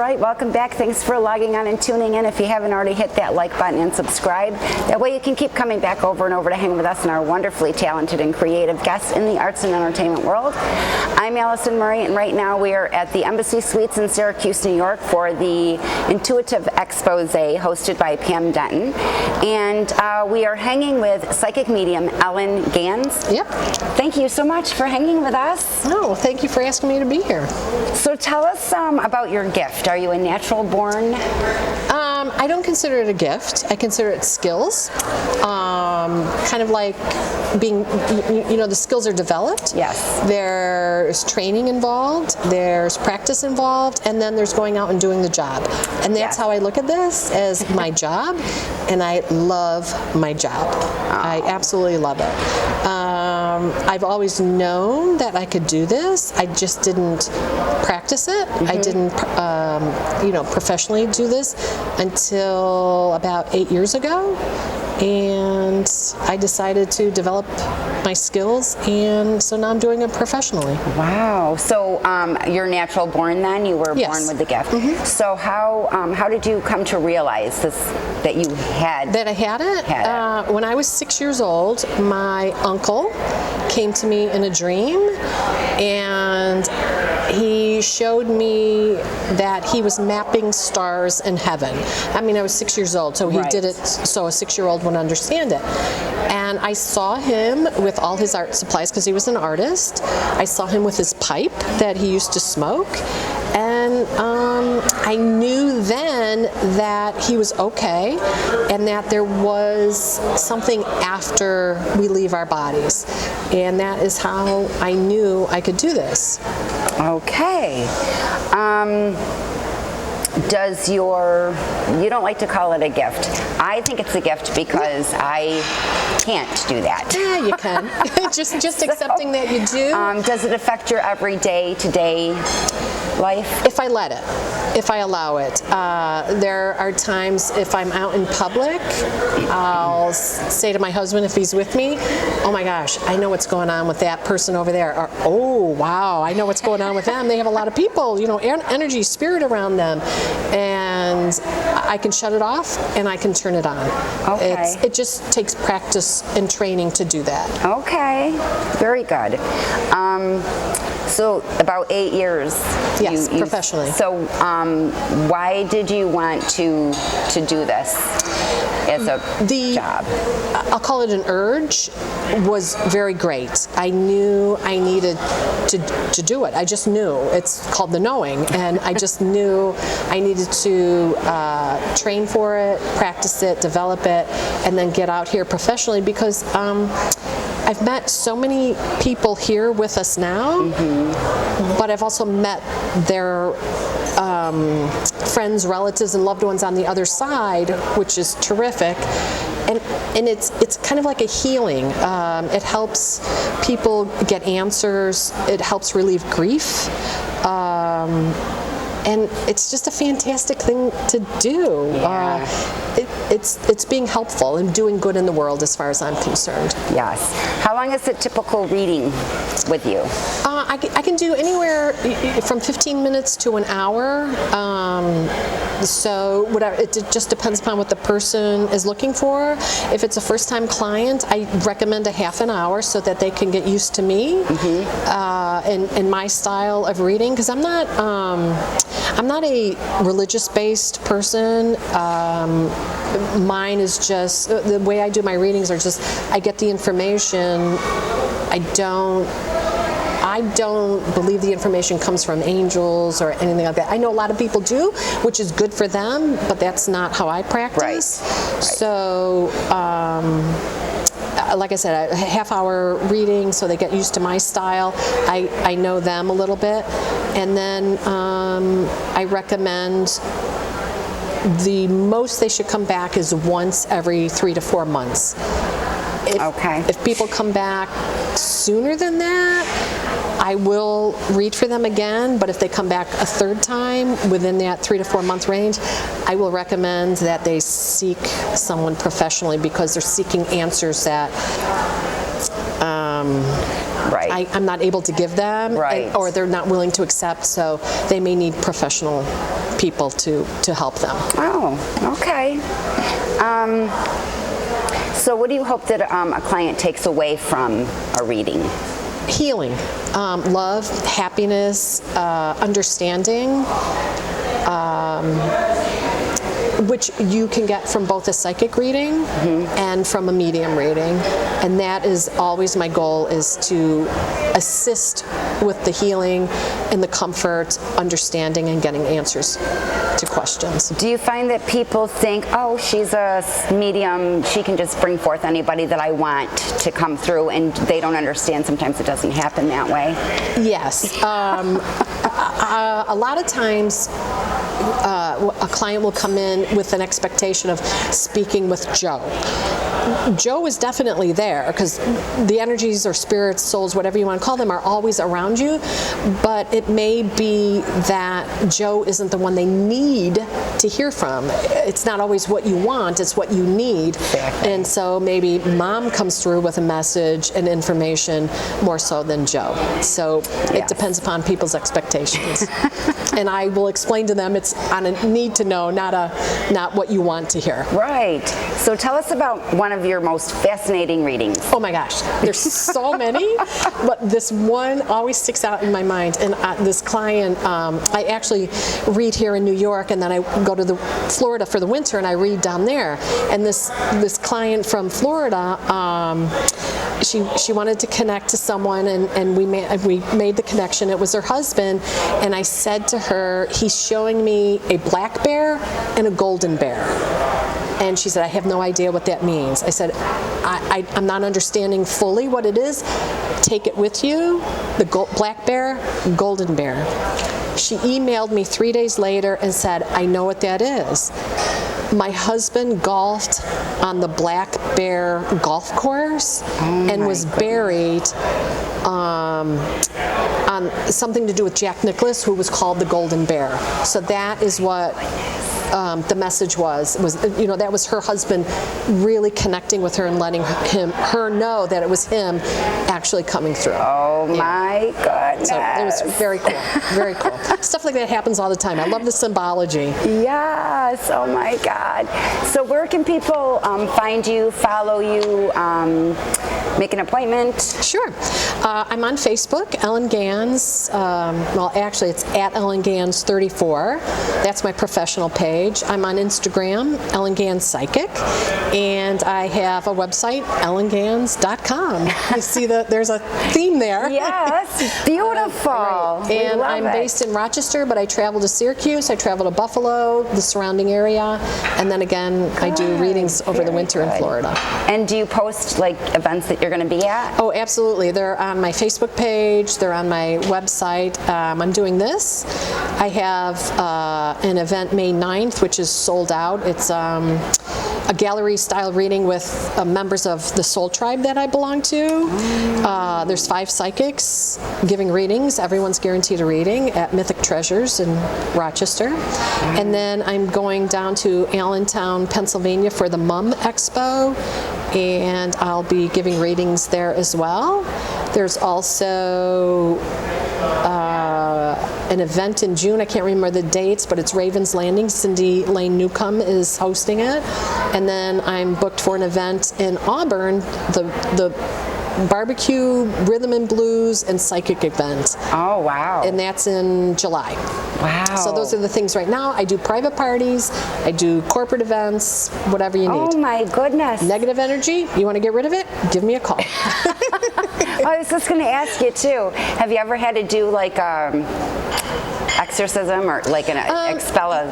right, welcome back. Thanks for logging on and tuning in. If you haven't already, hit that like button and subscribe. That way you can keep coming back over and over to hang with us and our wonderfully talented and creative guests in the arts and entertainment world. I'm Allyson Murray, and right now we are at the Embassy Suites in Syracuse, New York for the Intuitive Expose hosted by Pam Denton. And we are hanging with psychic medium Ellen Gans. Yep. Thank you so much for hanging with us. No, thank you for asking me to be here. So tell us about your gift. Are you a natural born? I don't consider it a gift. I consider it skills. Kind of like being, the skills are developed. Yes. There's training involved, there's practice involved, and then there's going out and doing the job. And that's how I look at this, as my job, and I love my job. I absolutely love it. I've always known that I could do this. I just didn't practice it. I didn't, professionally do this until about 8 years ago. And I decided to develop my skills, and so now I'm doing it professionally. Wow. So you're natural born then? You were born with the gift. So how did you come to realize this, that you had? That I had it? When I was 6 years old, my uncle came to me in a dream, and he showed me that he was mapping stars in heaven. I mean, I was 6 years old, so he did it so a 6-year-old would understand it. And I saw him with all his art supplies, because he was an artist. I saw him with his pipe that he used to smoke. And I knew then that he was okay, and that there was something after we leave our bodies. And that is how I knew I could do this. Okay. You don't like to call it a gift. I think it's a gift because I can't do that. Yeah, you can. just accepting that you do. Does it affect your everyday, today life? If I let it, if I allow it. There are times if I'm out in public, I'll say to my husband if he's with me, oh my gosh, I know what's going on with that person over there. Or, oh wow, I know what's going on with them. They have a lot of people, energy, spirit around them. And I can shut it off and I can turn it on. Okay. It just takes practice and training to do that. Okay, very good. So about 8 years. Yes, professionally. So why did you want to do this as a job? I'll call it an urge, was very great. I knew I needed to do it. I just knew. It's called the knowing, and I just knew I needed to train for it, practice it, develop it, and then get out here professionally, because I've met so many people here with us now, but I've also met their friends, relatives, and loved ones on the other side, which is terrific. And it's kind of like a healing. It helps people get answers. It helps relieve grief. And it's just a fantastic thing to do. Yeah. It's being helpful and doing good in the world, as far as I'm concerned. Yes. How long is a typical reading with you? I can do anywhere from 15 minutes to an hour. So whatever, it just depends upon what the person is looking for. If it's a first-time client, I recommend a half an hour so that they can get used to me and my style of reading, because I'm not a religious-based person. Mine is just, the way I do my readings are just, I get the information. I don't believe the information comes from angels or anything like that. I know a lot of people do, which is good for them, but that's not how I practice. Right. So, like I said, a half-hour reading so they get used to my style. I know them a little bit. And then I recommend the most they should come back is once every 3 to 4 months. If people come back sooner than that, I will read for them again, but if they come back a third time within that 3 to 4 month range, I will recommend that they seek someone professionally, because they're seeking answers that I'm not able to give them, or they're not willing to accept, so they may need professional people to help them. Oh, okay. So what do you hope that a client takes away from a reading? Healing, love, happiness, understanding, which you can get from both a psychic reading and from a medium reading. And that is always my goal, is to assist with the healing and the comfort, understanding, and getting answers to questions. Do you find that people think, oh, she's a medium, she can just bring forth anybody that I want to come through, and they don't understand sometimes it doesn't happen that way? Yes. A lot of times a client will come in with an expectation of speaking with Joe. Joe is definitely there, because the energies or spirits, souls, whatever you want to call them, are always around you, but it may be that Joe isn't the one they need to hear from. It's not always what you want, it's what you need. Exactly. And so maybe Mom comes through with a message and information more so than Joe. So it depends upon people's expectations. And I will explain to them it's on a need to know, not what you want to hear. Right. So tell us about one of your most fascinating readings. Oh my gosh, there's so many, but this one always sticks out in my mind. And this client, I actually read here in New York, and then I go to Florida for the winter, and I read down there. And this client from Florida, she wanted to connect to someone, and we made the connection. It was her husband, and I said to her, he's showing me a black bear and a golden bear. And she said, I have no idea what that means. I said, I'm not understanding fully what it is. Take it with you. The black bear, golden bear. She emailed me 3 days later and said, I know what that is. My husband golfed on the Black Bear golf course and was buried on something to do with Jack Nicklaus, who was called the Golden Bear. So that is what the message was, that was her husband really connecting with her and letting her know that it was him actually coming through. Oh my goodness. So it was very cool, very cool. Stuff like that happens all the time. I love the symbology. Yes, oh my God. So where can people find you, follow you, make an appointment? Sure. I'm on Facebook, Ellen Gans. Well, actually, it's at Ellen Gans 34. That's my professional page. I'm on Instagram, Ellen Gans Psychic, and I have a website, ellengans.com. You see there's a theme there. Yes, beautiful. Right. And I'm based in Rochester, but I travel to Syracuse, I travel to Buffalo, the surrounding area, and then again, I do readings over the winter in Florida. And do you post like events that you're going to be at? Oh, absolutely. They're on my Facebook page, they're on my website. I'm doing this. I have an event May 9th, which is sold out. It's a gallery-style reading with members of the soul tribe that I belong to. There's 5 psychics giving readings. Everyone's guaranteed a reading at Mythic Treasures in Rochester. And then I'm going down to Allentown, Pennsylvania for the Mum Expo, and I'll be giving readings there as well. There's also an event in June. I can't remember the dates, but it's Raven's Landing. Cindy Lane Newcomb is hosting it. And then I'm booked for an event in Auburn, the barbecue, rhythm and blues, and psychic event. Oh, wow. And that's in July. Wow. So those are the things right now. I do private parties, I do corporate events, whatever you need. Oh my goodness. Negative energy, you want to get rid of it? Give me a call. I was just going to ask you too, have you ever had to do like exorcism or like an expel a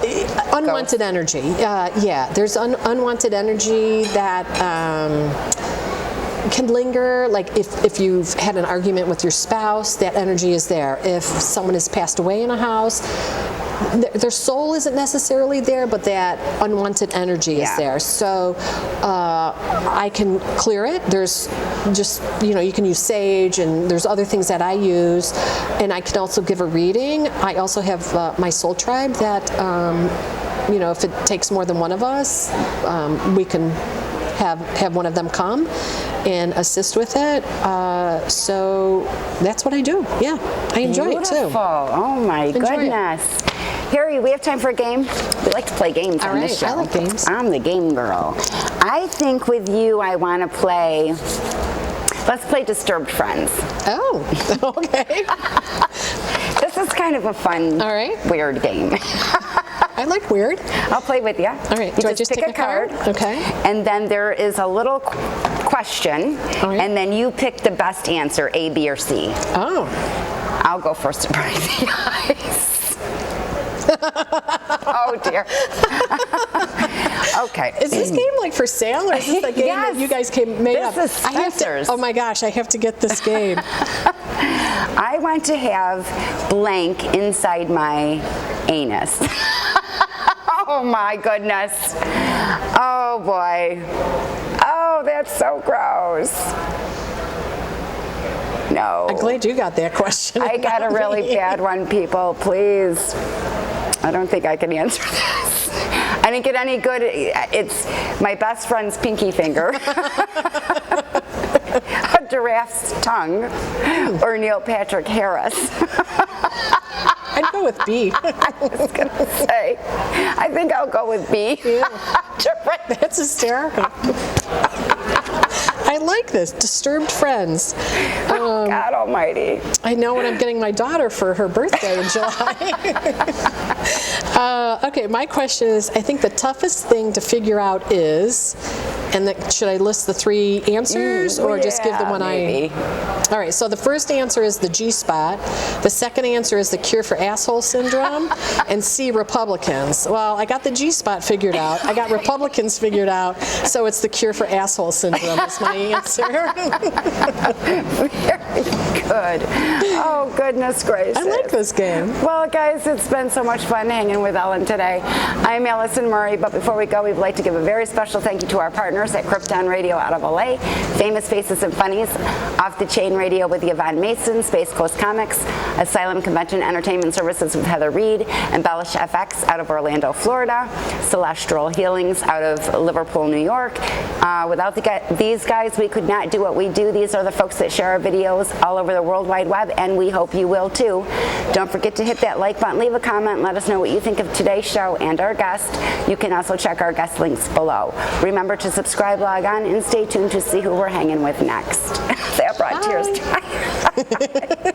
unwanted energy? Yeah, there's unwanted energy that can linger. Like if you've had an argument with your spouse, that energy is there. If someone has passed away in a house, their soul isn't necessarily there, but that unwanted energy is there. So I can clear it. There's just, you can use sage, and there's other things that I use, and I can also give a reading. I also have my soul tribe that, if it takes more than one of us, we can have one of them come and assist with it. So that's what I do. Yeah, I enjoy it too. Oh my goodness. Harry, we have time for a game. We like to play games on this show. I like games. I'm the game girl. I think with you, I want to play. Let's play Disturbed Friends. Oh, okay. This is kind of a fun, weird game. I like weird. I'll play with you. All right. You Do I just pick take a card? Okay. And then there is a little question, and then you pick the best answer, A, B, or C. Oh. I'll go first to break the ice. Oh dear. Okay. Is this game like for sale, or is this the game that you guys made up? This is Spencer's. Oh my gosh, I have to get this game. I want to have blank inside my anus. Oh my goodness. Oh boy. Oh, that's so gross. No. I'm glad you got that question. I got a really bad one, people. Please. I don't think I can answer this. I didn't get any good. It's my best friend's pinky finger, a giraffe's tongue, or Neil Patrick Harris. I'd go with B. I was going to say, I think I'll go with B. Yeah. That's hysterical. I like this. Disturbed Friends. God almighty. I know what I'm getting my daughter for her birthday in July. Okay, my question is, I think the toughest thing to figure out is, and should I list the 3 answers or just give the one maybe. All right, so the first answer is the G-spot. The second answer is the cure for asshole syndrome. And C, Republicans. Well, I got the G-spot figured out. I got Republicans figured out. So it's the cure for asshole syndrome is my answer. Very good. Oh, goodness gracious. I like this game. Well, guys, it's been so much fun hanging with Ellen today. I'm Allyson Murray, but before we go, we'd like to give a very special thank you to our partners at Krypton Radio out of LA, Famous Faces and Funnies, Off the Chain Radio with Yvonne Mason, Space Coast Comics, Asylum Convention Entertainment Services with Heather Reed, Embellish FX out of Orlando, Florida, Celestial Healings out of Liverpool, New York. Without these guys, we could not do what we do. These are the folks that share our videos all over the World Wide Web, and we hope you will too. Don't forget to hit that like button, leave a comment, and let us know what you think of today's show and our guest. You can also check our guest links below. Remember to subscribe, log on, and stay tuned to see who we're hanging with next. That brought tears to my eyes.